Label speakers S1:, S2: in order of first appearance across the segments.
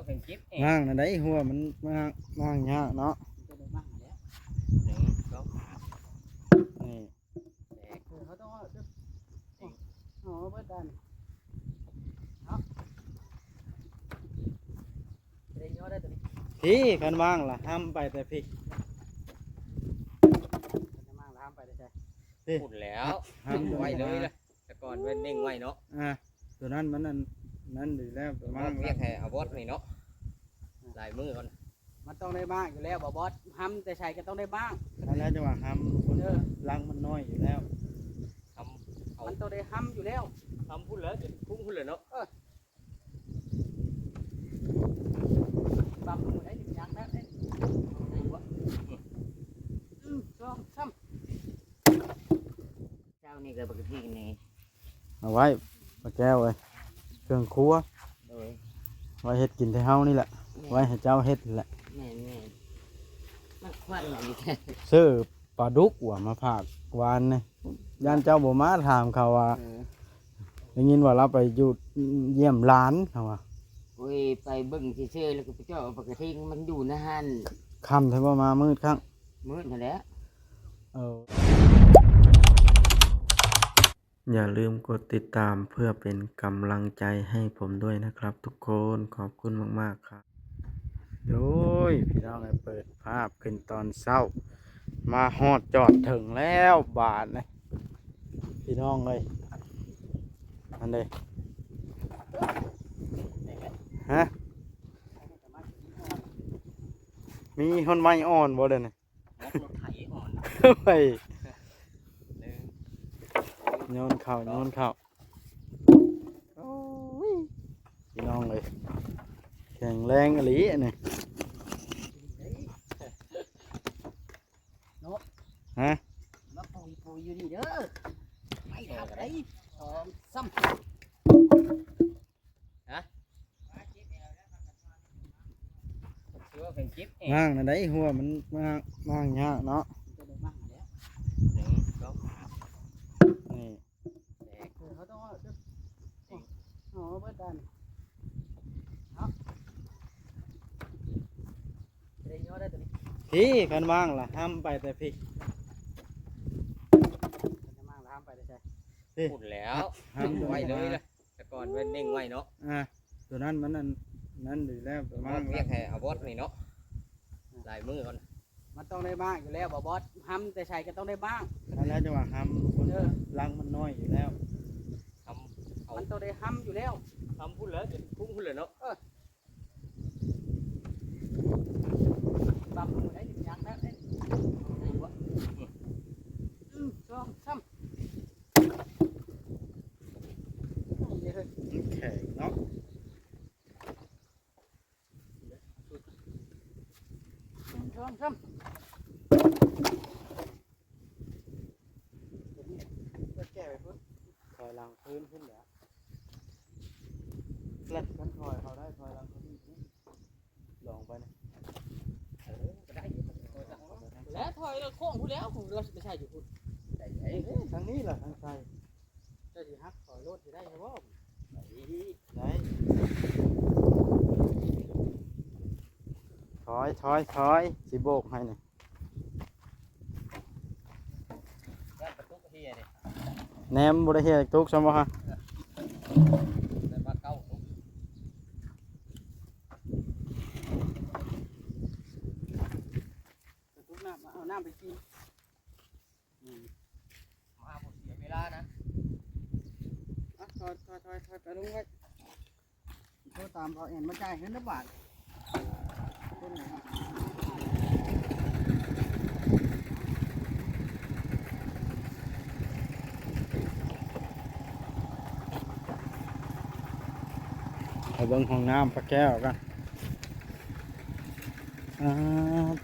S1: เพิ่งเก็บเอง
S2: ง่างนั่นได้หัวมันง่างยากเนาะ
S3: จะได้บ้างแล้ว
S1: หนึ่งสอง
S2: นี่
S1: แตก
S3: เขาต้องเอาอ๋อเบิดดันเอาจะได้ย่อได้ตัวนี้
S2: พี่คันว่างล่ะห้ามไปแต่พี่
S3: จะมั่งแล้วห้ามไปได้ใช่
S2: พี่
S1: พูดแล้ว
S2: ห้าม
S1: ไว้เลยล่ะแต่ก่อนไว้เน่งไว้เนาะ
S2: ตัวนั้นมันนั่นดีแล้วตัว
S1: มั
S2: ว่าง
S1: นเรียกให้เอาบอสนี่เนาะลายมือก่อน
S3: มันต้องได้บ้างอยู่แล้วบอสห้ามแต่ใช่ก็ต้องได้บ้าง
S2: อันนั้นจะว่าห้ามคนลังมันน้อยอยู่แล้ว
S1: ทำเอา
S3: มันต้องได้ห้ามอยู่แล้ว
S1: ทำพูดแล้วจะพุ่งพูดเลยเนาะ
S3: ปรับมือได้หนึ่งอย่างแล้วได้อยู่วะสองสาม
S1: เจ้านี่ก็ปกตินี่
S2: เอาไว้ปลาแก้วไว้เครื่องครัว
S1: โดย
S2: ไว้เฮ็ดกินที่เฮานี่แหละไว้ให้เจ้าเฮ็ดแหละ
S1: แม่มันควันอยู่แค่
S2: ซื้อปลาดุกหัวมาผากวานนี่ย่านเจ้าบ่มาถามเขาว่าได้ยินว่าเราไปอยู่เยี่ยมร้านเขาว่า
S4: โอ้ยไปเบิ่งเฉยๆแล้วก็ไปเจาะปกติมันอยู่นะฮัน
S2: ค่ำถึงว่ามามืดครั้ง
S4: มืดนั่นแหละ
S2: อย่าลืมกดติดตามเพื่อเป็นกำลังใจให้ผมด้วยนะครับทุกคนขอบคุณมากๆครับโดยพี่น้องให้เปิดภาพขึ้นตอนเช้ามาฮอดจอดถึงแล้วบาทนะพี่น้องเลยอันเดฮะมีคนไม้อ่อนบ่เด้นี่
S1: รถไถอ่อน
S2: เฮ้ย
S1: หนึ่ง
S2: โยนเข่าโยนเข่าโอ้ยพี่น้องเลยแข็งแรงอหลีอันนี้ฮะ
S3: มาปุยอยู่นี่เด้อไม่ทำอะไรสองสาม
S1: ชื่อว่าเพิ่งเก็บเอง
S2: ง่างนั่นได้หัวมันง่างยากเนาะ
S3: จะได้บ้างแล้ว
S1: หนึ่งสอง
S2: นี่
S1: แตก
S3: เขาต้องเอาอ๋อเบิดดันเอาจะได้ย่อได้ตัวนี้
S2: พี่คันว่างล่ะห้ามไปแต่พี่
S3: จะมั่งแล้วห้ามไปได้ใช่
S1: พูดแล้ว
S2: ห้าม
S1: ไว้เลยล่ะแต่ก่อนไว้เน่งไว้เนาะ
S2: ตัวนั้นมันนั่นดีแล้วตัว
S1: มั
S2: ว่าง
S1: นเรียกให้เอาบอสนี่เนาะลายมือก่อน
S3: มันต้องได้บ้างอยู่แล้วบอสห้ามแต่ใช่ก็ต้องได้บ้าง
S2: อันนั้นจะว่าห้ามคนลังมันน้อยอยู่แล้ว
S1: ทำเอา
S3: มันต้องได้ห้ามอยู่แล้ว
S1: ทำพูดแล้วจะพุ่งพูดเลยเนาะ
S3: ปรับมือได้หนึ่งอย่างแล้วได้อยู่วะสองสามเดี๋ยว
S2: มันแข็งเนาะ
S3: สองสามแก้ไปพุ่น
S2: ถอยหลังพื้นขึ้นแล้วเล่นกันถอยเขาได้ถอยหลังพื้นลองไปนะ
S1: ก็ได้อยู่
S3: แล้วถอยแล้วโค้งพุ่นแล้วผมเราไม่ใช่อยู่พุ่น
S2: ทางนี้แหละทางใต้
S3: เจ้าสิฮักถอยรถสิได้ใช่ป่ะ
S2: ไหนถอยสิโบกให้นี่
S1: ด้านประตูเฮียนี่
S2: แหนมบริเฮดตุกสมบ่ฮะ
S1: แต่ว่าเก้าลูก
S3: ทุกน้ำเอาน้ำไปกิน
S1: มาหมดเสียเวลานะ
S3: ถอยไปลงไว้โทรตามพอเอ็นมาจ่ายเงินละบาทคนไหน
S2: ไปเบิ่งห้องน้ำปลาแก้วกัน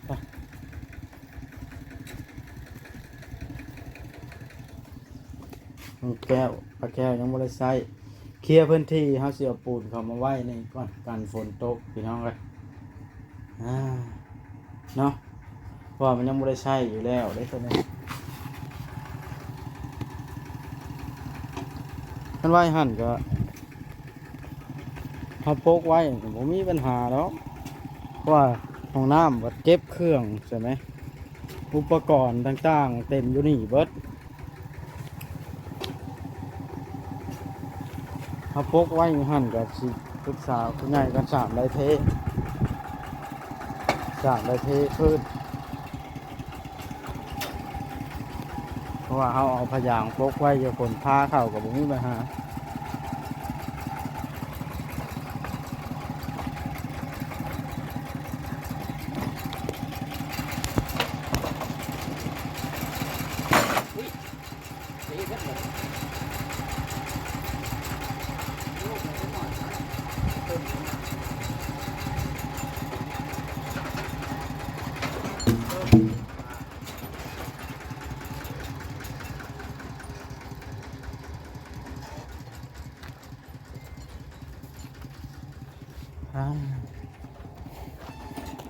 S2: ไปห้องแก้วปลาแก้วยังบ่ได้ใช้เคลียร์พื้นที่เฮาสิเอาปูนเข้ามาไว้นี่ก่อนกันฝนตกพี่น้องเอ้ยเนาะเพราะว่ามันยังบ่ได้ใช้อยู่แล้วได้ตัวนี้มันไว้หั่นก็ เขาพกไว้ผมมีปัญหาแล้วเพราะว่าห้องน้ำวัดเก็บเครื่องใช่ไหมอุปกรณ์ต่างๆเต็มอยู่นี่เบิดเขาพกไว้หั่นกับสิปรึกษาคุณใหญ่กันสามได้เทพื้นเพราะว่าเขาเอาพยางพกไว้จะคนพาเข้ากับผมมีปัญหา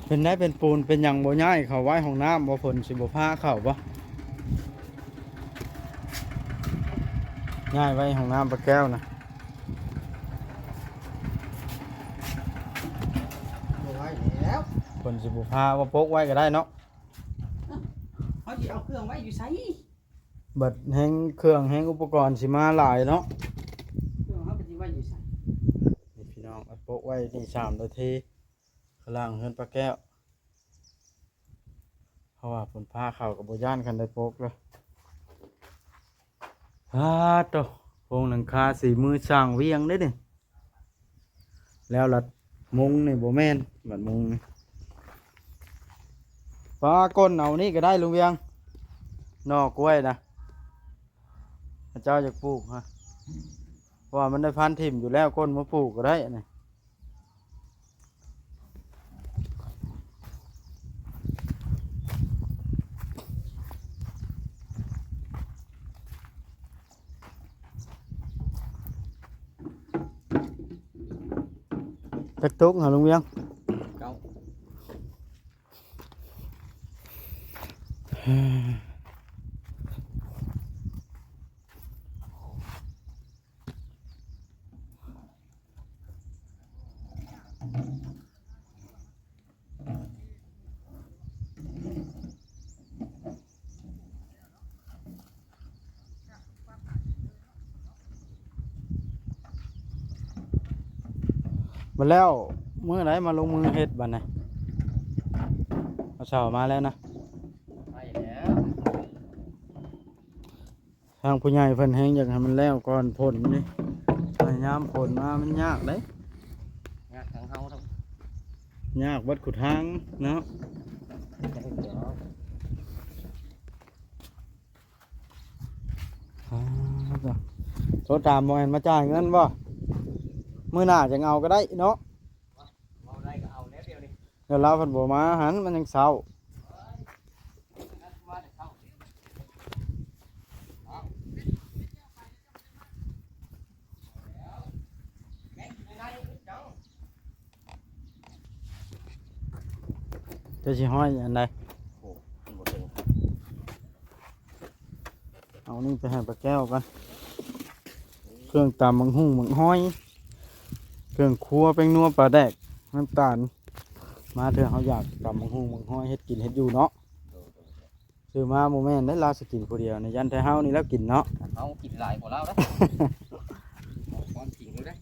S2: เป็นได้เป็นปูนเป็นหยังบ่ย่ายเขาไว้ห้องน้ำบ่ฝนสิบ่พาเข้าบ่ง่ายไว้ห้องน้ำปลาแก้วนะ
S3: เอาไว้แล้ว
S2: ฝนสิบ่พาว่าพกไว้ก็ได้เนาะ
S3: เขาสิเอาเครื่องไว้อยู่ไส
S2: เบิดแฮงเครื่องแฮงอุปกรณ์สิมาหลายเนาะ
S3: เครื่องเขาก็สิไว้อยู่ไส
S2: นี่พี่น้องเอาพกไว้นี่3นาทีข้างล่างเฮือนปลาแก้วเพราะว่าฝนพาเข้ากับบ่ย่านกันได้พกเลยโตโครงหลังคาสีมือสร้างเวียงเด้นี่แล้วลัดมุงนี่บ่แม่นบัดมุงนี่ปลาก้นเอานี่ก็ได้ลุงเวียงนอกกล้วยนะพระเจ้าจะปลูกฮะเพราะว่ามันได้พันธุ์ถิ่มอยู่แล้วก้นมาปลูกก็ได้นี่ตักตุกเหรอลุงเวียง
S1: เก้า
S2: มาแล้วเมื่อไหรมาลงมือเฮ็ดบัดนี้เอาเช้ามาแล้วนะ
S1: ไปแล้ว
S2: ทางผู้ใหญ่เพิ่นแฮงอยากให้มันแล้วก่อนผลนี่พยายามผลมามันยากเด้
S1: งานทางเฮาทั้ง
S2: ยากวัดขุดทางเนาะ
S1: เดี๋ยว
S2: โทรตามบ่แม่นมาจ่ายเงินบ่มื้อหน้าจังเอาก็ได้เนาะ
S1: เอาได้ก็เอาแล้วเดี๋ยวนี้
S2: เดี๋ยวเราเพิ่นบ่มาหันมันยังเช้า
S1: มาแต่เข้า
S2: จะสิห้อยอันใด
S1: โอ้หมดเลย
S2: เอานี่ไปให้ปลาแก้วกันเครื่องตำบังหุ่งบังห้อยเครื่องครัวเป็นนัวปลาแดกน้ำตาลมาเถอะเขาอยากตำบังหุ่งบังห้อยเฮ็ดกินเฮ็ดอยู่เนาะซื้อมาโมแม่นได้ลาสกินผู้เดียวในยันไทเฮานี่แล้วกินเนาะ
S1: เอากินหลายกว่าเราแล้วความจริงเลยนะ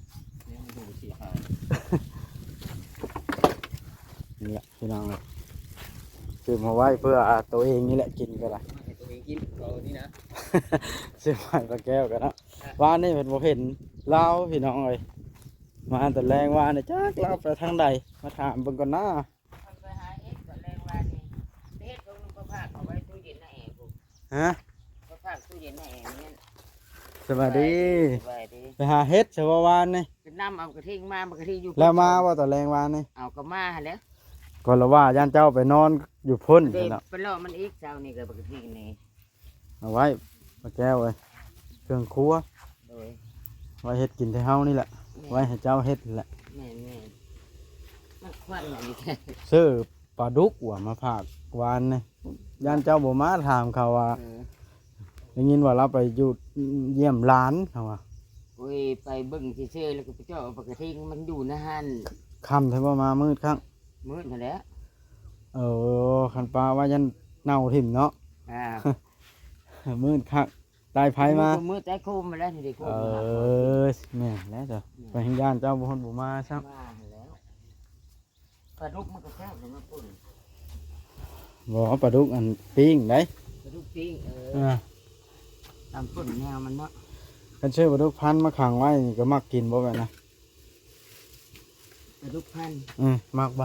S1: เนี่ยมันดูเสียหาย
S2: นี่แหละพี่น้องเลยซื้อมาไว้เพื่อตัวเองนี่แหละกินก็ได้
S1: ให้ตัวเองกินเรานี่นะ
S2: ซื้อมาให้ปลาแก้วกันเนาะว่านนี่เพิ่นบ่เห็นลาวพี่น้องเลยมาแต่แรงว่าเนี่ยจักลาวไปทางใดมาถามเบิ่งก่อนนะ
S4: มันไปหาเฮ็ดก็แรงว่านี่เฮ็ดของก็พากเอาไว้ตู้เย็นในแอร์พุ่น
S2: ฮะ
S4: ก็พากตู้เย็นในแอร์เนี่ย
S2: สวัสดี
S4: สบายดี
S2: ไปหาเฮ็ดชาววานนี่
S4: เป็นน้ำเอากระทิงมามันกระทิงอยู่
S2: แล้วมาว่าตอนแรงวานนี่
S4: เอาก็มาหั่นแหล้ว
S2: ก่อนละว่าย่านเจ้าไปนอนอยู่พุ่น
S4: เด็ก
S2: เนาะ
S4: ไปล่อมันอีกเจ้านี่ก็กระทิงนี่
S2: เอาไว้ปลาแก้วเลยเครื่องครัว
S4: โดย
S2: ไว้เฮ็ดกินที่เฮานี่แหละไว้ให้เจ้าเฮ็ดนี่แหละ
S4: แม่มันควันอยู่แท้
S2: ซื้อปลาดุกว่ามาผากวานนี่ย่านเจ้าบ่มาถามเขาว่า
S4: เออ
S2: ได้ยินว่าเราไปอยู่เยี่ยมหลานเขาว่า
S4: ก โอ้ยไปเบิ่งซื่อๆแล้วก็ไปเจาะปกติมันอยู่นะฮั่น
S2: ค่ำถึงว่ามามืดครั้ง
S4: มื้อนั่นแหละ
S2: คันปลาว่ายันเน่าถิ่มเนาะ
S4: อ่า
S2: มืดคักได้ไผมา
S4: มื้อแต่โคมมาแล้วนี่ดิโค
S2: เอ
S4: มมา
S2: แม่นแล้วจ้ะไปให้ย่านเจ้าบ่คนบ่มาซัก
S4: มาแล้วปลาดุกมันก็แซ่บเลยมาปุ่น
S2: บ่ปลาดุกอันปิ้งได้
S4: ปลาดุกปิ้ง
S2: อ่า
S4: ตามปุ่นแนวมันเนาะ
S2: คันชื่อปลาดุกพันธุ์มาขังไว้นี่ก็มักกินบ่แม่นนะ
S4: ปลาดุกพันธุ์
S2: มักบ่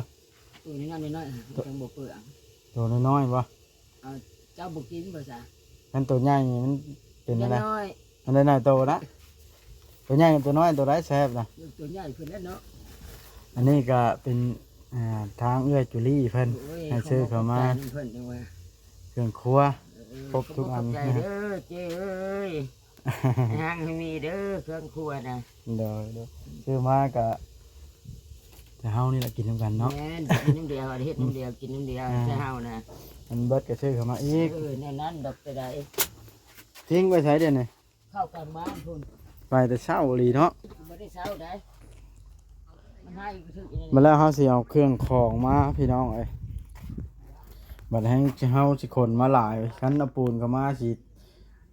S4: ตัวนี้น้อยๆจังบ่เปลือง
S2: ตัวน้อยๆบ่
S4: เจ้าบ่กินบ่ซะ
S2: คันตัวใหญ่นี่มันเป็นอะไร
S4: น้อย
S2: อันใดๆโตนะตัวใหญ่กับตัวน้อยตัวใดแซ่บนะ
S4: ๆตัวใหญ่เพิ่นแล้วเนาะ
S2: อันนี้ก็เป็นทางเอื้อยจุลี่เพิ่น
S4: โอ้ย
S2: ให้ซื้อเข้ามา
S4: เพิ่นจังว่า
S2: เครื่องครัว ครบทุกอัน
S4: ขบใจเด้อเจ้เอ้ยหางให้มีเด้อเครื่องครัวนะ
S2: เดี๋ยวซื้อมาก็จะเฮานี่แหละกินนํกันเนาะ
S4: แม่นกินน้ำเดียวเฮ็ดน้ำเดียวกินน้ำเดียวจะเฮานะ
S2: มันเบิดก็ซื้อเข้ามาอีก
S4: ในนั้นดอกแต่ใด
S2: ทิ้งไว้ใช้เดี๋ยวนี้
S4: เข้ากลางบ้านพุ่น
S2: ไปแต่เช้าอีหลีเนาะ
S4: บ่ได้เช้าได้มันให้ก็ถึกอี
S2: มาแล้วเฮาสิเอาเครื่องของมาพี่น้องเอ้ยบัดให้เฮาสิขนมาหลายคันเอาปูนเข้ามาสิ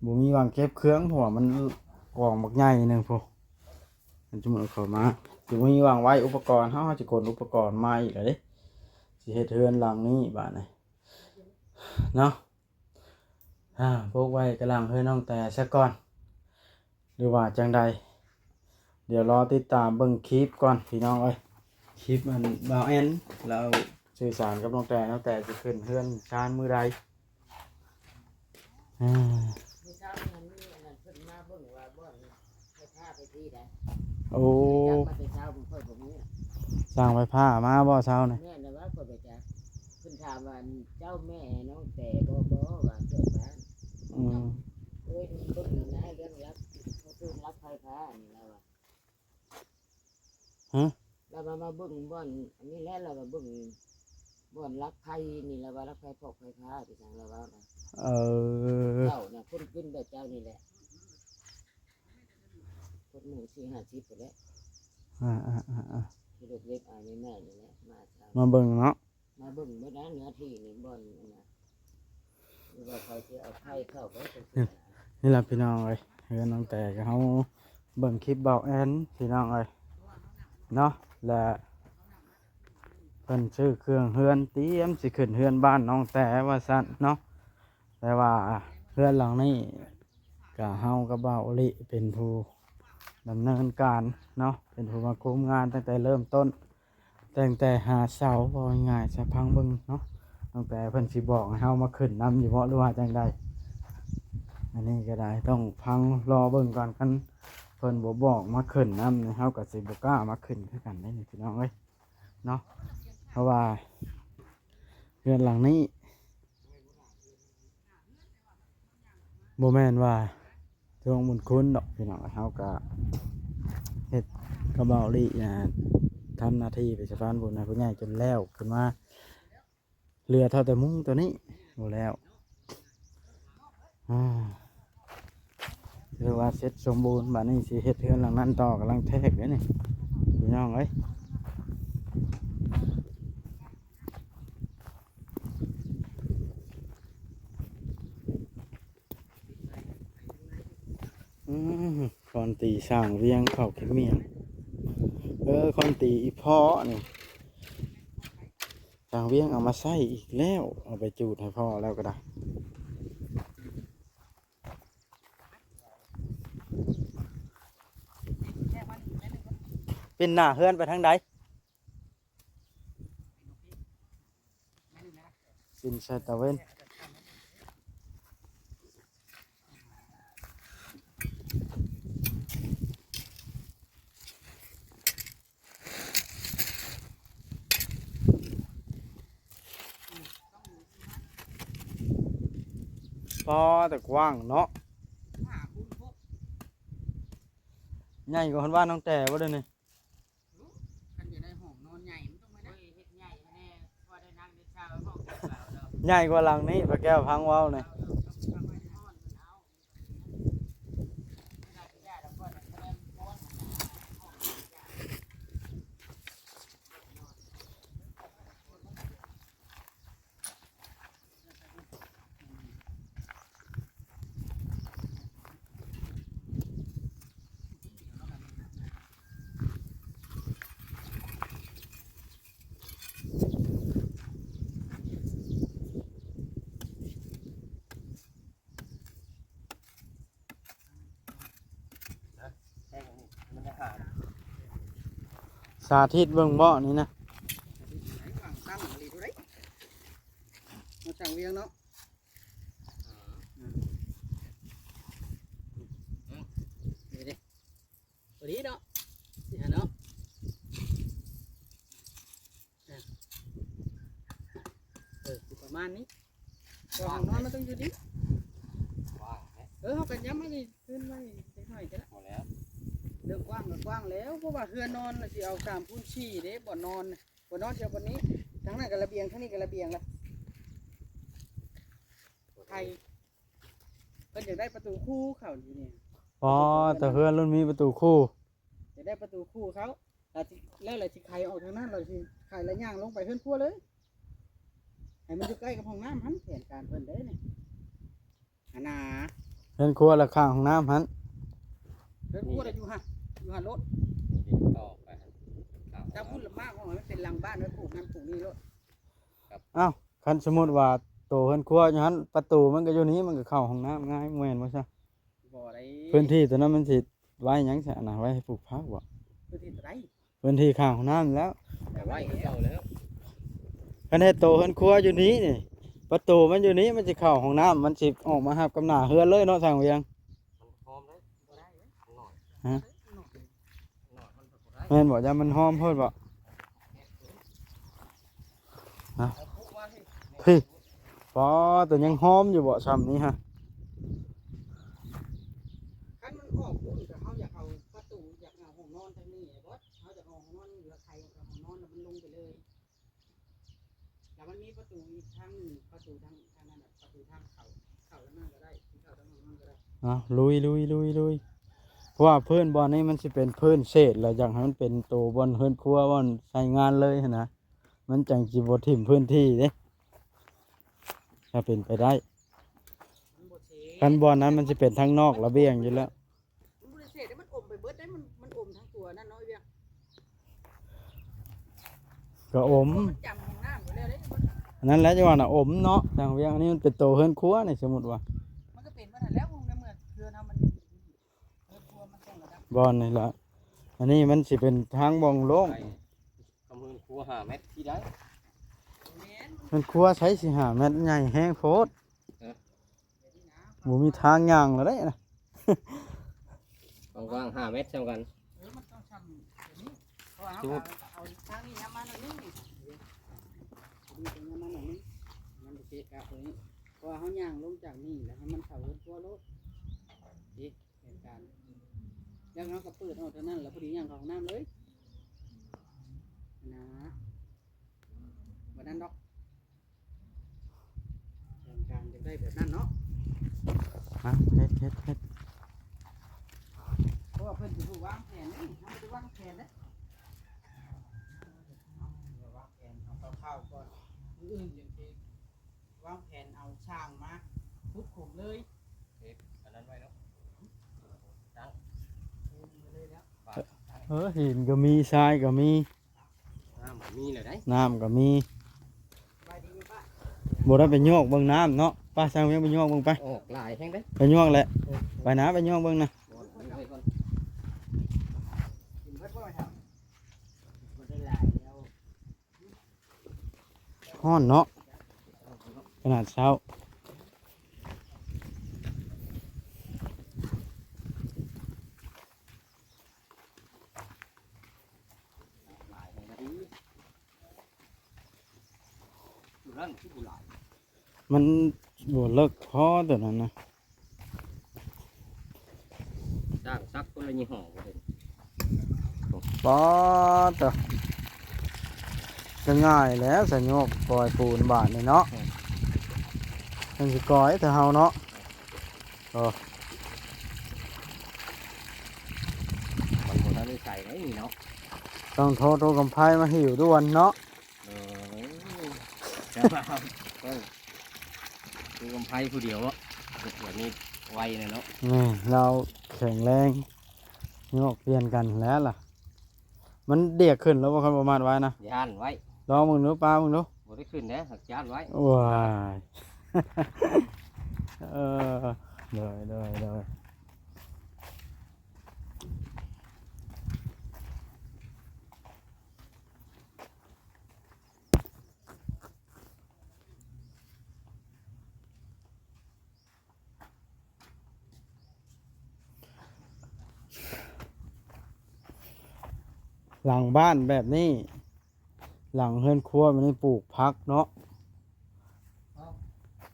S2: บ่มีวางเก็บเครื่องเพราะว่ามันกล่องบักใหญ่หนึงพุมันจะเอาเข้ามาสิบ่มีวางไว้อุปกรณ์เฮาสิขนอุปกรณ์มาอีกแล้วเด้สิเฮ็ดเฮือนหลังนี้บาดนี้เนาะพวกไว้กำลังเฮือนน้องแต่ซะก่อนหรือว่าจังใดเดี๋ยวรอติดตามเบิ่งคลิปก่อนพี่น้องเอ้ยคลิปมันบ่าวแอนเราสื่อสารกับน้องแต่จะขึ้นเฮือนชานมือใด
S4: มื้อเช้ามันมีอันนั้นเพิ่นมาเบิ่งว่าบ่อนไปท่าไปที่ใด
S2: โอ้
S4: จักมาแต่เช้าผมค่อยบ่มี
S2: สร้างไฟผ้ามาบ่เช้านี่
S4: แม่น่ะว่าก็ไปจักเพิ่นถามว่าเจ้าแม่น้องแต่บ่ว่าเกิดบ้าน
S2: อืม
S4: เอ้ยเบิ่งนี่นะเรื่องรับเขาคือรับไฟฟ้านี่แล้วว่า เรามาเบิ่งบ่อนอันนี้แหละเรามาเบิ่งบ่อนรักไฟนี่เราว่ารักไฟพอกไฟฟ้าที่ทางเราว่านะ
S2: เออ
S4: เจ้าน่ะคนขึ้นแบบเจ้านี่แหละคนหมู่4-50พุ่นแหละ ที่เล็กๆอ่าแม่นี่แหละมาเช้า
S2: มาเบิ่งเนาะ
S4: มาเบิ่งเมื่อนั้นเนื้อที่นี่บ่อนอันนะหรือว่าเขาจะเอาไฟเข้าไปตรงนี้
S2: นี่ล่ะพี่น้องเอ้ยเฮือนน้องแต่ก็เฮาเบิ่งคลิปบ่าวแอนพี่น้องเอ้ยเนาะและเพิ่นซื้อเครื่องเฮือนเตรียมสิขึ้นเฮือนบ้านน้องแต่ว่าซั่นเนาะแต่ว่าเฮือนหลังนี้ก็เฮากับบ่าวอลิเป็นผู้ดำเนินการเนาะเป็นผู้มาคุมงานตั้งแต่เริ่มต้นตั้งแต่หาเสาพอง่ายๆจะพังเบิ่งเนาะตั้งแต่เพิ่นสิบอกให้เฮามาขึ้นนำอยู่บ่หรือว่าจังใดอันนี้ก็ได้ต้องพังรอเบิ่งก่อนกันเพิ่นบ่บอกมาขึ้นนำเฮาก็สิบ่กล้ามาขึ้นคือกันได้นี่พี่น้องเอ้ยเนาะเพราะว่าเรือนหลังนี้บ่แม่นว่าจงบุญคุณดอกพี่น้องเฮาก็เฮ็ดกระเบาลี่ทำหน้าที่เป็นสะพานบุญให้ผู้ใหญ่จนแล้วขึ้นมาเรือเท่าแต่มุ้งตัวนี้หมดแล้วคือว่าเสร็จสมบูรณ์บัดนี้สิเฮ็ดเรือนหลังนั้นต่อกำลังแทกเลยนี่พี่น้องเอ้ยคอนตีสร้างเรียงเข้าเข็มเมียงคอนตีอีพ่อนี่สร้างเวียงเอามาใส่อีกแล้วเอาไปจูดให้พ่อแล้วก็ได้เป็นหน้าเฮือนไปทางใดสินใส่ตะเวนพอแต่กว้างเนาะใหญ่กว่าคนว่าน้องแต่ว่าเดี๋ยวนี้
S3: คันจะได้ห้องนอนใหญ่มันต้องมาได้
S4: เฮ็ดใหญ่แน่พอได้นั่งได้เช้าห้องเปล่าแล้ว
S2: ใหญ่กว่าหลังนี้พระแก้วพังเว้าเนี่ย าธิตเบิ่งบ่นี่นะ
S3: ไหนวางตั้งอะไรดูได้มาสั่งเวียงเนาะนี่ดิตัวนี้เนาะนี่ฮะเนาะประมาณนี้ก็ห้องนอนมันต้องอยู่ดิ
S1: ว่างแฮะ
S3: เขากันย้ำไม่ได้ขึ้นไว้เล็กน้อยจะละ
S1: หมดแล้ว
S3: เรื่องกว้างก็กว้างแล้วเพราะว่าเรือนนอนสิเอา3 x 4เด้บ่นอนเชียวบนนี้ทั้งนั้นกับระเบียงทั้งนี้กับระเบียงละใครเพิ่นอยากได้ประตูคู่เขาอยู่เนี่ย
S2: อ๋อแต่เฮือนรุ่นมีประตูคู่
S3: อยากได้ประตูคู่เขาแล้วอะไรสิใครออกทางนั้นเราสิใครละย่างลงไปเฮือนครัวเลยให้มันอยู่ใกล้กับห้องน้ำหันแผนการเพิ่นเด้เนี่ยนา
S2: เฮือนครัวและข้างห้องน้ำหัน
S3: เฮือนครัวเราอยู่หันรถ
S1: นี่ต่อไปครับ
S3: ถ้าพูดลำบากว่ามันเป็นหลังบ้านไว้ปลูกนั่นปลูกนี่รถ
S2: อ้าวคันสมมุติว่าโตเฮือนครัวอยู่หันประตูมันก็อยู่นี้มันก็เข้าห้องน้ำง่ายแม่นบ่ซะ
S3: บ่ได้
S2: พื้นที่ตัวนั้นมันสิไว้หยังซะนะไว้ให้ปลูกผักบ่
S3: พื้นที่ตัวใด
S2: พื้นที่ข้างห้องน้ำแล้ว
S1: แต่ว่าอีกเก่าแล้ว
S2: คันให้โตเฮือนครัวอยู่นี้นี่ประตูมันอยู่นี้มันสิเข้าห้องน้ำมันสิออกมาหับกับหน้าเฮือนเลยเนาะทางเวียง
S1: มันหอมเลย
S3: บ่ได้
S1: หน่อย
S2: ฮะ
S1: หน่อยมันบ่ได้
S2: แม่นบ่อย่ามันหอมโพดบ่
S3: เอาปลูกไว้
S2: พี่พอแต่ยังหอมอยู่บ่ซ้ำนี้ฮะ
S3: คันมันออกพุ่นก็เฮาอยากเอาประตูอยากเอาห้องนอนทางนี้ไอ้บอสเฮาจะเอาห้องนอนเหลือใครเอาห้องนอนแล้วมันลงไปเลยแล้วมันมีประตูอีกทางหนึ่งประตูทางนั้นน่ะประตูทางเข้าทางนั้นก็ได้เข้าทางนั้นก็ได้
S2: เอาลุยเพราะว่าพื้นบ่อนนี้มันสิเป็นพื้นเศษแล้วอยากให้มันเป็นโตบ่อนเฮือนครัวบ่อนใช้งานเลยหั้นนะมันจังสิบ่ทิ่มพื้นที่เด้ถ้าเป็นไปได้
S3: มันบ่เส
S2: คันบ่อนนั้นมันสิเป็นทางนอกระเบียงอยู่แล้ว
S3: มันบ่ได้เสได้มันอมไปเบิดได้มันอมทั้งตัวนั่นเนาะไอ้เวียง
S2: ก็อม
S3: มันจำห้องน้ำอยู่แล้วเด้มัน
S2: อันนั้นแหล้วจังว่าน่ะอมเนาะทางเวียงอันนี้มันเป็นโตเฮือนครัวนี่สมมุติว่า
S3: มันก็เป็นมาแล้วคงในเมื่อเรือนเฮามันอยู่เรือนครัวมันต้องระดับ
S2: บ่อนนี่ล่ะอันนี้มันสิเป็นทางบ่องโล่ง
S1: ไปคำเฮือนครัว5 เมตรที่ได้
S3: แม่น
S2: เฮือนครัวใช้สิ5 เมตรใหญ่แฮงโพด
S3: แบบนี้นะ
S2: บ่มีทางย่างแล้วเด้นะ
S1: กว้าง5 เมตรเท่ากัน
S3: มันต้องทำแบบนี้เพราะว่าเอาทางนี้มาหน่อยนึงนี่ตรงนี้มาหน่อยนึงมันจะเกะกะตรงนี้เพราะว่าเขาย่างลงจากนี่แล้วให้มันเข้าเรือนครัวรถดีเหตุการณ์แล้วเขาก็เปิดออกเท่านั้นแล้วพอดีย่างเข้าห้องน้ำเลยนะวันนั้นดอกเหตุการณ์จะได้แบบนั้นเนาะ
S2: ฮะเฮ็ด
S3: เพราะว่าเพิ่นสิผู้วางแผนนี่เขาไม่ได้วางแผนนะเอาวางแผนเอาคร่าวๆก่อนมื้ออื่นอย่างที่วางแผนเอาช่างมาทุบขุมเลย
S1: อันนั้นไว้เนาะ
S3: ขุมมาเลยแล้ว
S2: หินก็มีทรายก็มี
S1: น้ำมีเลยได้
S2: น้ำก็มี
S3: สบายดีไหมป้า
S2: บ่ได้ไปโยกเบิ่งน้ำเนาะป้าสร้างเวียงไปโยกเบิ่งไป
S1: ออกลายแห้งได้
S2: ไปโยกแหละไปนะไปโยกเบิ่งนะ
S1: บอลไว้ก่อน
S3: กินเบิดบ่อยครับ
S4: บ่ได้หลายแล้ว
S2: ฮ้อนเนาะขนาดเช้า
S1: ลายแห้งดีดูนั่นที่บุหรี่
S2: มันบ่เลิกพอตัวนั้นนะ
S1: จ้างซักคนละยี่ห้อบ่เห็น
S2: ปอตัวก็ง่ายแล้วสะโยกปล่อยปูนบาทนี่เนาะมันสิก่อยแต่เฮาเนาะ
S1: มันบ่ทันได้ใส่ไว้นี่เนาะ
S2: ต้องโทรกำไพมาหิวด่วนเนาะ
S1: จะมาคือกำไพผู้เดียวอะแบบนี้ไวเลยเนาะ
S2: นี่เราแข็งแรงโยกเปลี่ยนกันแล้วล่ะ มันเดียกขึ้นแล้วบ่คันประมาณไว้นะ
S1: ย่านไว้
S2: ลองมึงดูป้ามึงดู
S1: บ่ได้ขึ้นนะหักย่านไว้
S2: ว้ายเออเลย หลังบ้านแบบนี้ หลังเฮือนครัวมันนี่ปลูกพักเนาะ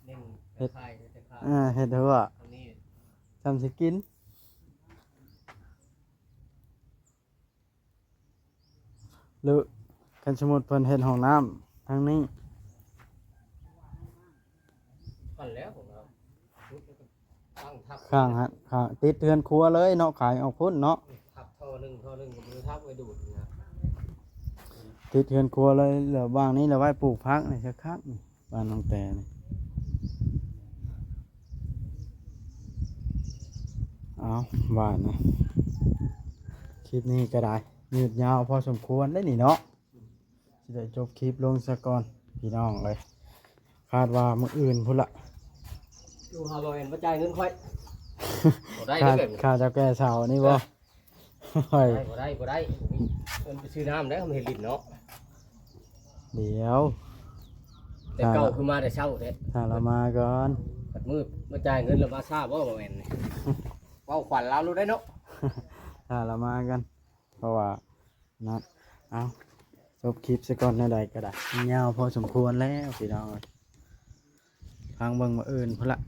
S1: เน้นแต่ไข่แต่ข้าว
S2: เฮ็ดเถอะ
S1: อันนี้
S2: ทำสิกินหรือกันสมมุติเพิ่นเฮ็ดห้องน้ำทางนี้
S1: ปั่นแล้วผมเอาชุดแล้วก็ตั้งทับ
S2: ข้างฮะข้างติดเฮือนครัวเลยเนาะขายออกพุ่นเนาะ
S1: ทับท่อหนึ่งก็มือทับไว้ดูดนะ
S2: ติดเฮือนครัวเลยเหลือบางนี้เหลือไว้ปลูกพักนี่คักๆนี่บ้านน้องแต่นี่เอาบ้านนะคลิปนี้ก็ได้ยืดยาวพอสมควรได้นี่เนาะสิได้จบคลิปลงซะก่อนพี่น้องเลยคาดว่ามื้ออื่นพุ่นละ
S1: ดูฮาโลเห็นว่าจ่ายเงินค่อยบ่ได้
S2: ค่า
S1: เด้อแบบนี้
S2: ค่าเจ้าแก่เสานี่บ่เฮ้ย
S1: บ่ได้เงินไปซื้อน้ำแล้วมันเห็นลิ้นเนาะ
S2: เดี๋ยว
S1: แต่เก่าคือมาแต่เช้าแท้
S2: ถ้าเรามาก่อน
S1: ปัดมือมาจ่ายเงินแล้วมาทราบว่าบ่แม่นนี่เว้าขวัญเรารู้ได้เนาะ
S2: ถ้าเรามากัน เพราะว่านัดเอาจบคลิปซะก่อนในใดก็ได้ยาวพอสมควรแล้วพี่น้องเอ้ยฟังเบิ่งมื้ออื่นพุ่นละ